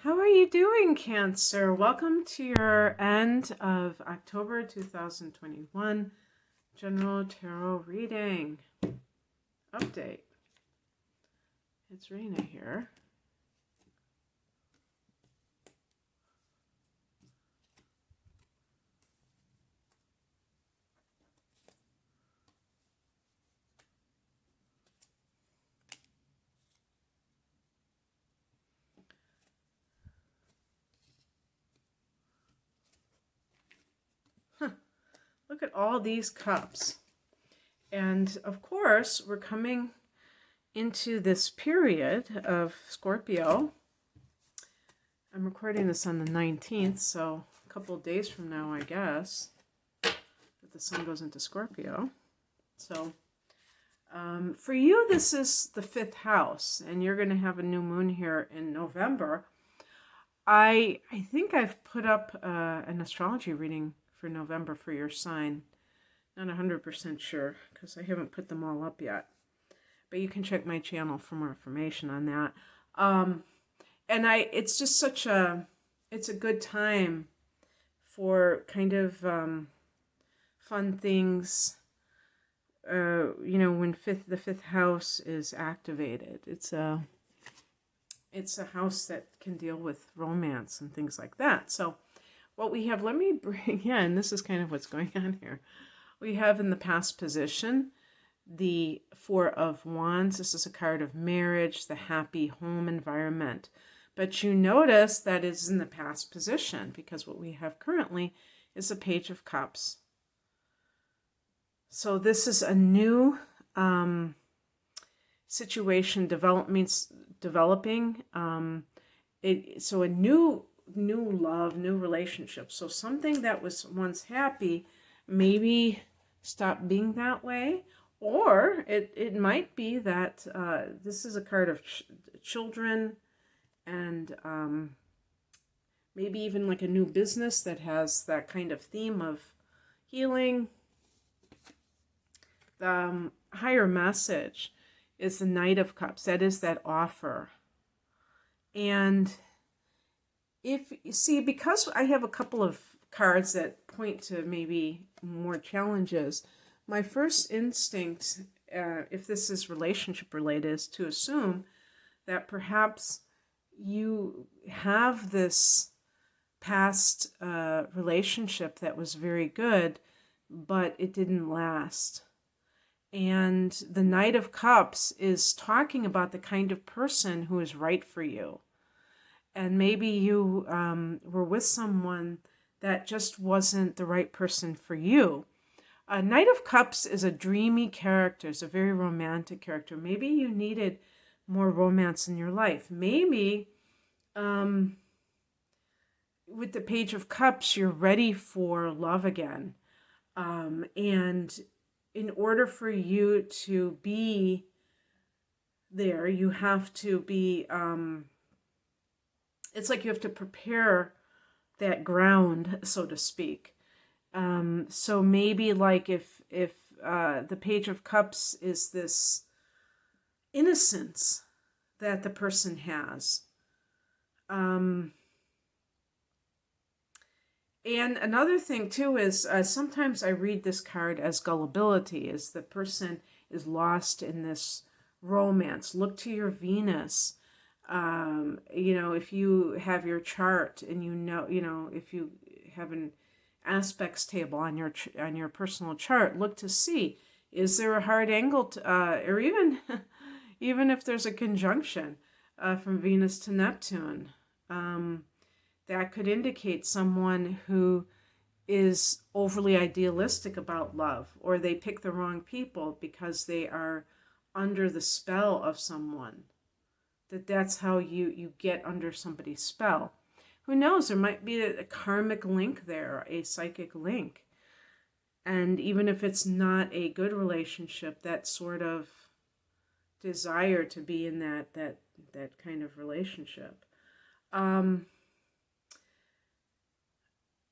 How are you doing, Cancer? Welcome to your end of October 2021 General Tarot Reading Update. It's Rena here. Look at all these cups. And of course, we're coming into this period of Scorpio. I'm recording this on the 19th, so a couple of days from now, I guess, that the sun goes into Scorpio. So for you, this is the 5th house, and you're going to have a new moon here in November. I think I've put up an astrology reading for November for your sign. Not 100% sure because I haven't put them all up yet. But you can check my channel for more information on that. It's just it's a good time for kind of fun things. When the fifth house is activated, it's a house that can deal with romance and things like that. So what we have, let me bring in, this is kind of what's going on here. We have in the past position, the 4 of Wands. This is a card of marriage, the happy home environment. But you notice that it's in the past position because what we have currently is a Page of Cups. So this is a new situation developing. So a new love, new relationship. So something that was once happy maybe stop being that way, or it might be that this is a card of children and maybe even like a new business that has that kind of theme of healing. The higher message is the Knight of Cups. That is that offer. And if you see, because I have a couple of cards that point to maybe more challenges, my first instinct, if this is relationship related, is to assume that perhaps you have this past relationship that was very good, but it didn't last. And the Knight of Cups is talking about the kind of person who is right for you. And maybe you were with someone that just wasn't the right person for you. A Knight of Cups is a dreamy character. It's a very romantic character. Maybe you needed more romance in your life. Maybe with the Page of Cups, you're ready for love again. And in order for you to be there, you have to be, it's like you have to prepare that ground, so to speak. So maybe like if the Page of Cups is this innocence that the person has. And another thing too is sometimes I read this card as gullibility, is the person is lost in this romance. Look to your Venus. If you have your chart and if you have an aspects table on your personal chart, look to see, is there a hard angle or even if there's a conjunction from Venus to Neptune. That could indicate someone who is overly idealistic about love, or they pick the wrong people because they are under the spell of someone. That's how you get under somebody's spell. Who knows? There might be a karmic link there, a psychic link. And even if it's not a good relationship, that sort of desire to be in that kind of relationship.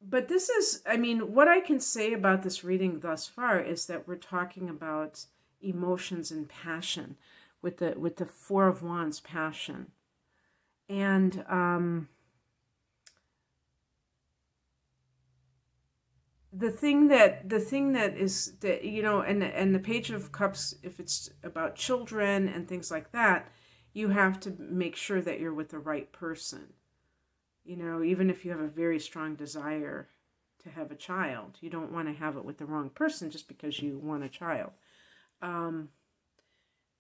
But this is, what I can say about this reading thus far is that we're talking about emotions and passion with the 4 of Wands, passion. And the thing that is that, and the Page of Cups, if it's about children and things like that, you have to make sure that you're with the right person. Even if you have a very strong desire to have a child, you don't want to have it with the wrong person just because you want a child.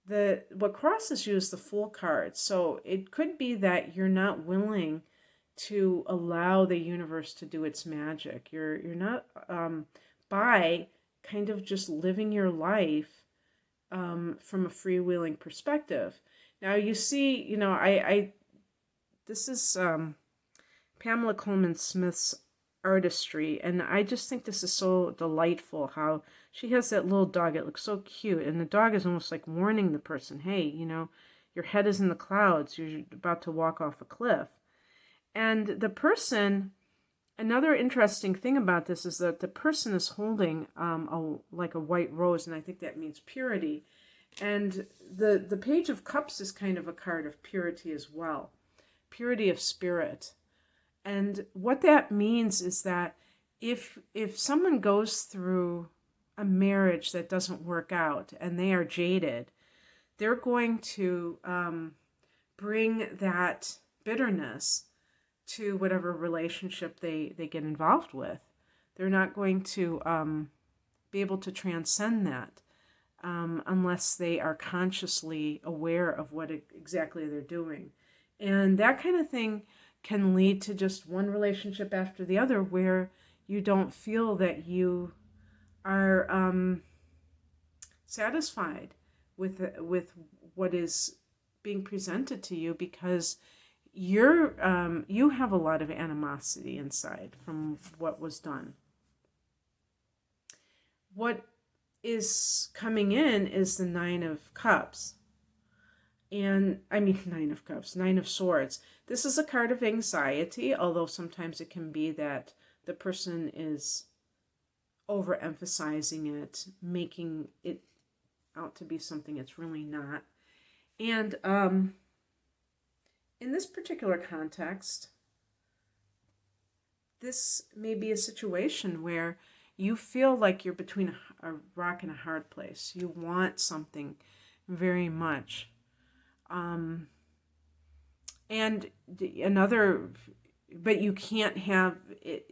What crosses you is the Fool card. So it could be that you're not willing to allow the universe to do its magic. You're not, by kind of just living your life from a freewheeling perspective. Now you see, this is Pamela Coleman Smith's artistry, and I just think this is so delightful how she has that little dog. It looks so cute, and the dog is almost like warning the person, hey, your head is in the clouds, you're about to walk off a cliff. And the person, another interesting thing about this is that the person is holding like a white rose, and I think that means purity. And the Page of Cups is kind of a card of purity as well, purity of spirit. And what that means is that if someone goes through a marriage that doesn't work out and they are jaded, they're going to bring that bitterness to whatever relationship they get involved with. They're not going to be able to transcend that unless they are consciously aware of what exactly they're doing. And that kind of thing can lead to just one relationship after the other where you don't feel that you are satisfied with what is being presented to you, because you have a lot of animosity inside from what was done. What is coming in is the Nine of Cups. And Nine of Cups, Nine of Swords. This is a card of anxiety, although sometimes it can be that the person is overemphasizing it, making it out to be something it's really not. And in this particular context, this may be a situation where you feel like you're between a rock and a hard place. You want something very much. But you can't have it,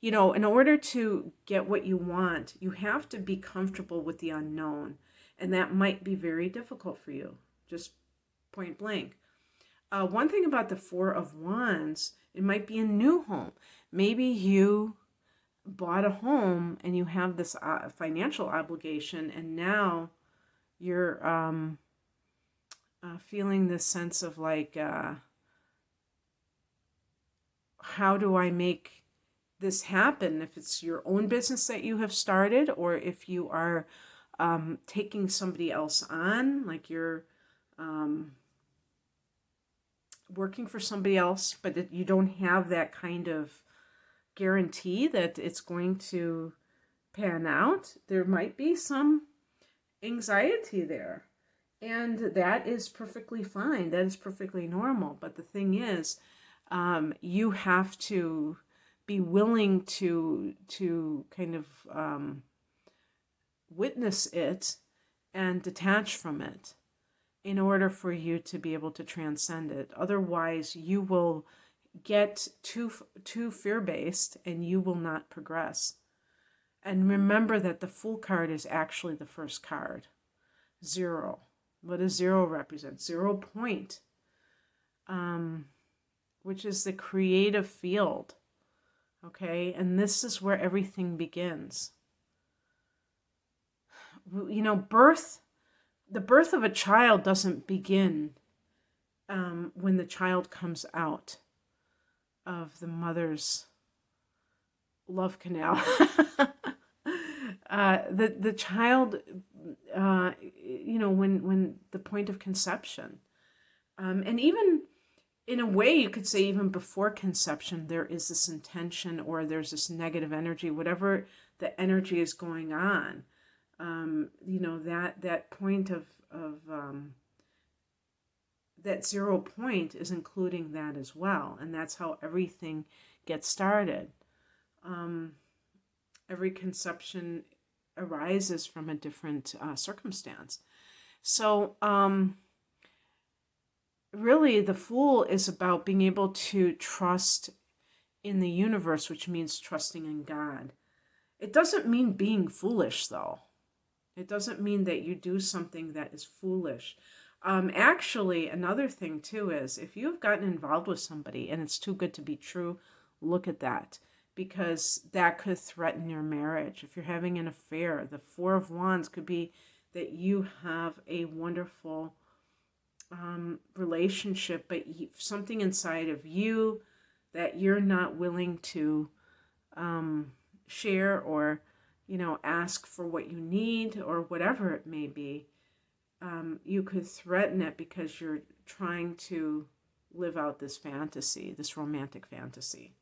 in order to get what you want, you have to be comfortable with the unknown. And that might be very difficult for you, just point blank. One thing about the Four of Wands, it might be a new home. Maybe you bought a home and you have this financial obligation, and now you're feeling this sense of like, how do I make this happen? If it's your own business that you have started, or if you are taking somebody else on, like you're working for somebody else, but that you don't have that kind of guarantee that it's going to pan out, there might be some anxiety there. And that is perfectly fine. That is perfectly normal. But the thing is, you have to be willing to kind of witness it and detach from it in order for you to be able to transcend it. Otherwise, you will get too fear-based and you will not progress. And remember that the Fool card is actually the first card. 0. What does 0 represent? 0 point, which is the creative field. Okay, and this is where everything begins. The birth of a child doesn't begin when the child comes out of the mother's love canal. The child, when the point of conception, and even in a way you could say even before conception, there is this intention, or there's this negative energy, whatever the energy is going on. That point of that 0 point is including that as well, and that's how everything gets started. Every conception arises from a different circumstance. So really the Fool is about being able to trust in the universe, which means trusting in God. It doesn't mean being foolish, though. It doesn't mean that you do something that is foolish. Actually, another thing too is if you've gotten involved with somebody and it's too good to be true, look at that, because that could threaten your marriage. If you're having an affair, the Four of Wands could be that you have a wonderful relationship, but something inside of you that you're not willing to share, or ask for what you need, or whatever it may be. You could threaten it because you're trying to live out this fantasy, this romantic fantasy.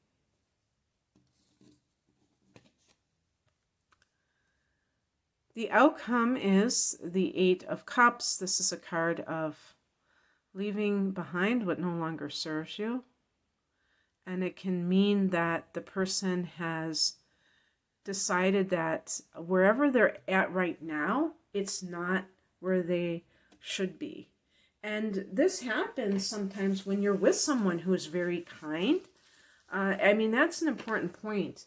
The outcome is the Eight of Cups. This is a card of leaving behind what no longer serves you. And it can mean that the person has decided that wherever they're at right now, it's not where they should be. And this happens sometimes when you're with someone who is very kind. That's an important point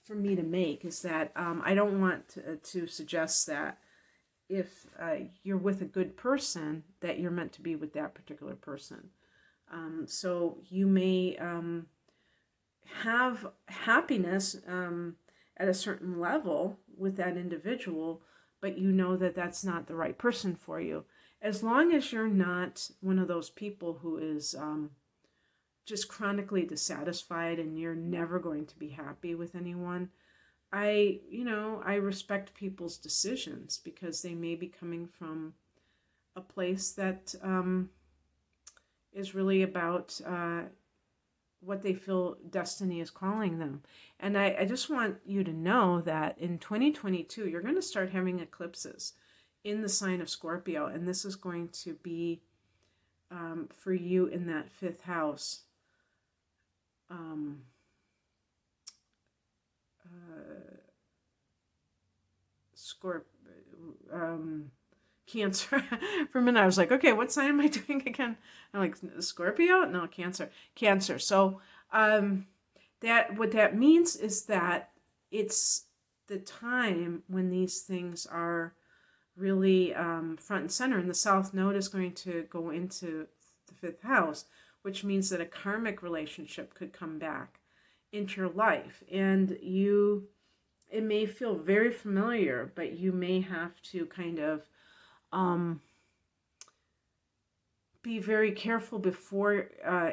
for me to make, is that I don't want to suggest that if you're with a good person that you're meant to be with that particular person. So you may have happiness at a certain level with that individual, but you know that that's not the right person for you. As long as you're not one of those people who is just chronically dissatisfied and you're never going to be happy with anyone, I respect people's decisions, because they may be coming from a place that is really about what they feel destiny is calling them. And I just want you to know that in 2022, you're going to start having eclipses in the sign of Scorpio. And this is going to be for you in that fifth house. Cancer. For a minute I was like, okay, what sign am I doing again? I'm like, Scorpio? No, Cancer. So that what that means is that it's the time when these things are really front and center. And the South Node is going to go into the fifth house, which means that a karmic relationship could come back into your life. And it may feel very familiar, but you may have to kind of be very careful before,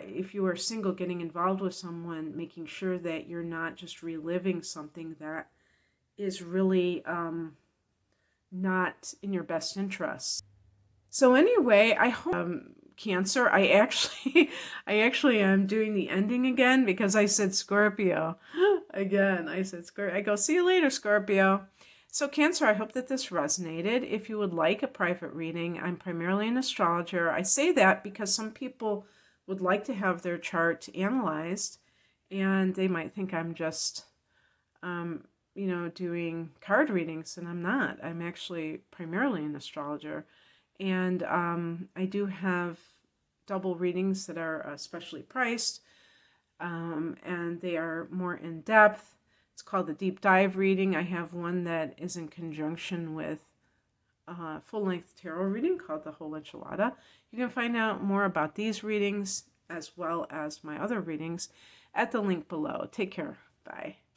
if you are single, getting involved with someone, making sure that you're not just reliving something that is really not in your best interest. So anyway, I hope Cancer. I actually am doing the ending again because I said Scorpio again. I said Scorpio. I go, see you later, Scorpio. So Cancer, I hope that this resonated. If you would like a private reading, I'm primarily an astrologer. I say that because some people would like to have their chart analyzed, and they might think I'm just, doing card readings, and I'm not. I'm actually primarily an astrologer. And I do have double readings that are specially priced, and they are more in depth. It's called the Deep Dive reading. I have one that is in conjunction with a full-length tarot reading called the Whole Enchilada. You can find out more about these readings as well as my other readings at the link below. Take care. Bye.